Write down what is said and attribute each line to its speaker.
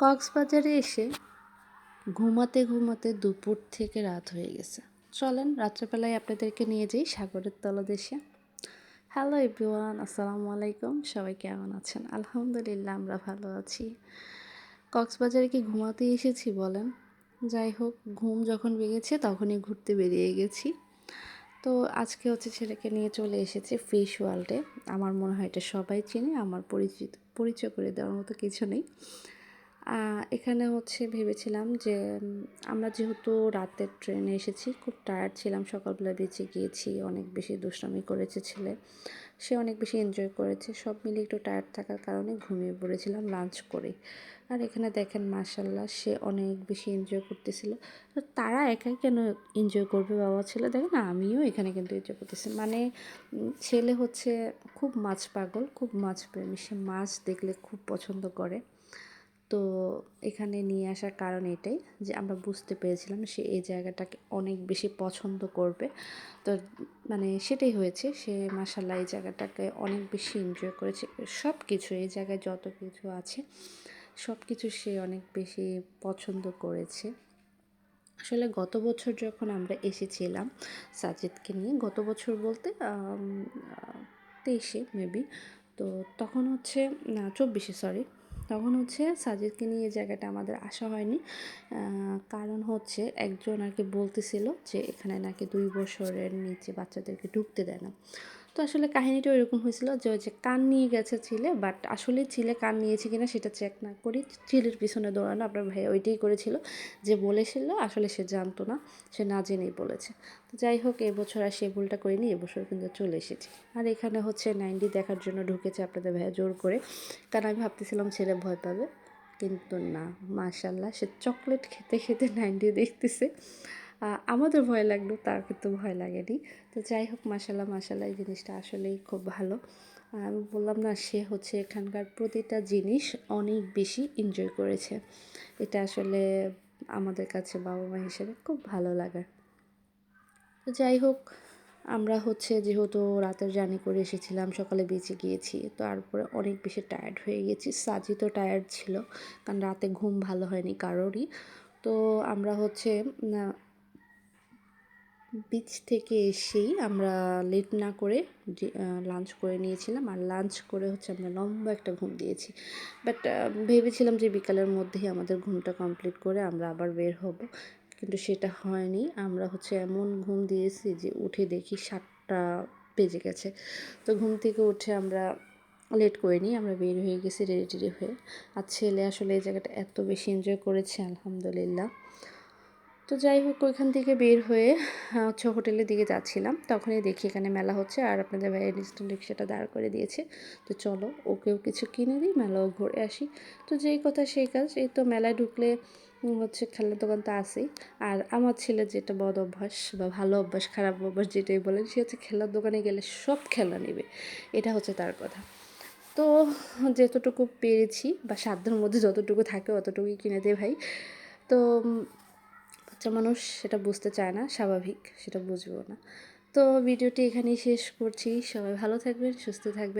Speaker 1: কক্সবাজারে এসে ঘুমাতে ঘুমাতে দুপুর থেকে রাত হয়ে গেছে। চলেন রাত্রেবেলায় আপনাদেরকে নিয়ে যাই সাগরের তলদেশে। হ্যালো এভরিওয়ান, আসসালামু আলাইকুম। সবাই কেমন আছেন? আলহামদুলিল্লাহ আমরা ভালো আছি। কক্সবাজারে কি ঘুমাতে এসেছি বলেন? যাই হোক, ঘুম যখন ভেঙেছে তখনই ঘুরতে বেরিয়ে গেছি। তো আজকে হচ্ছে ছেলেকে নিয়ে চলে এসেছি ফিশ ওয়ার্ল্ডে। আমার মনে হয় এটা সবাই চিনে, আমার পরিচয় করে দেওয়ার মতো কিছু নেই। এখানে হচ্ছে ভেবেছিলাম যে আমরা যেহেতু রাতের ট্রেনে এসেছি, খুব টায়ার্ড ছিলাম, সকালবেলা বেঁচে গিয়েছি, অনেক বেশি দুষ্টামি করেছে ছেলে, সে অনেক বেশি এনজয় করেছে, সব মিলিয়ে একটু টায়ার্ড থাকার কারণে ঘুমিয়ে পড়েছিলাম লাঞ্চ করে। আর এখানে দেখেন মাশাল্লাহ সে অনেক বেশি এনজয় করতেছিল। তো তারা একাই কেন এনজয় করবে, বাবা ছেলে দেখেন না, আমিও এখানে কিন্তু এনজয় করতেছি। মানে ছেলে হচ্ছে খুব মাছ পাগল, খুব মাছ প্রেমী, সে মাছ দেখলে খুব পছন্দ করে। তো এখানে নিয়ে আসার কারণ এটাই যে আমরা বুঝতে পেরেছিলাম সে এই জায়গাটাকে অনেক বেশি পছন্দ করবে। তো মানে সেটাই হয়েছে, সে মাশাআল্লাহ এই জায়গাটাকে অনেক বেশি এনজয় করেছে। সব কিছু এই জায়গায় যত কিছু আছে সব কিছু সে অনেক বেশি পছন্দ করেছে। আসলে গত বছর যখন আমরা এসেছিলাম সাজিদকে নিয়ে, গত বছর বলতে 23-এ মেবি, তো তখন হচ্ছে না 24-এ, সরি, তখন হচ্ছে সাজিদকে নিয়ে এই জায়গাটা আমাদের আসা হয়নি। কারণ হচ্ছে একজন আর কি বলতেছিল যে এখানে নাকি 2 বছরের নিচে বাচ্চাদেরকে ঢুকতে দেয় না। তো আসলে কাহিনীটা এরকম হয়েছিল যে ওই যে কান নিয়ে গেছে চিলে, বাট আসলে চিলে কান নিয়েছে কিনা সেটা চেক না করি চিলের পিছনে দৌড়ানো। আপনার ভাই ওইটাই করেছিল, যে বলেছিল আসলে সে জানতো না, সে না জেনেই বলেছে। তো যাই হোক, এবছর আর সে ভুলটা করিনি, এবছর কিন্তু চলে এসেছি। আর এখানে হচ্ছে 9D দেখার জন্য ঢুকেছে আপনাদের ভাইয়া জোর করে, কারণ আমি ভাবতেছিলাম ছেলে ভয় পাবে, কিন্তু না, মাশাল্লাহ সে চকলেট খেতে খেতে 9D দেখতেছে। আমাদের ভয় লাগলো, তার কিন্তু ভয় লাগেনি। তো যাই হোক, মাশাল্লাহ মাশাল্লাহ, এই জিনিসটা আসলেই খুব ভালো। আমি বললাম না, সে হচ্ছে এখানকার প্রতিটা জিনিস অনেক বেশি এনজয় করেছে। এটা আসলে আমাদের কাছে বাবা মা হিসেবে খুব ভালো লাগার। তো যাই হোক, আমরা হচ্ছে যেহেতু রাতের জার্নি করে এসেছিলাম, সকালে বেঁচে গিয়েছি, তারপরে অনেক বেশি টায়ার্ড হয়ে গেছি। সাজিদও টায়ার্ড ছিল, কারণ রাতে ঘুম ভালো হয়নি কারোরই। তো আমরা হচ্ছে বিচ থেকে এসেই আমরা লেট না করে লাঞ্চ করে নিয়েছিলাম, আর লাঞ্চ করে হচ্ছে আমরা লম্বা একটা ঘুম দিয়েছি। বাট ভেবেছিলাম যে বিকালের মধ্যেই আমাদের ঘুমটা কমপ্লিট করে আমরা আবার বের হব, কিন্তু সেটা হয়নি। আমরা হচ্ছে এমন ঘুম দিয়েছি যে উঠে দেখি 7টা বেজে গেছে। তো ঘুম থেকে উঠে আমরা লেট করিনি, আমরা বের হয়ে গেছি রেডি টেডি হয়ে। আর ছেলে আসলে এই জায়গাটা এত বেশি এনজয় করেছে, আলহামদুলিল্লাহ। তো যাই হোক, ওইখান থেকে বের হয়ে হচ্ছে হোটেলের দিকে যাচ্ছিলাম, তখনই দেখি এখানে মেলা হচ্ছে, আর আপনাদের ভাইয়ের ইনস্ট্যান্ট রিক্সাটা দাঁড় করে দিয়েছে। তো চলো ওকেও কিছু কিনে দিই, মেলাও ঘুরে আসি। তো যেই কথা সেই কাজ, এই তো মেলায় ঢুকলে হচ্ছে খেলনার দোকান তো আছেই। আর আমার ছেলে যেটা বদ অভ্যাস বা ভালো অভ্যাস, খারাপ অভ্যাস যেটাই বলেন, সে হচ্ছে খেলনার দোকানে গেলে সব খেলনা নেবে, এটা হচ্ছে তার কথা। তো যতটুকু পেরেছি বা সাধ্যের মধ্যে যতটুকু থাকে অতটুকুই কিনে দেয় ভাই। তো বাচ্চা মানুষ সেটা বুঝতে চায় না, স্বাভাবিক, সেটা বুঝবো না। তো ভিডিওটি এখানেই শেষ করছি। সবাই ভালো থাকবেন, সুস্থ থাকবেন।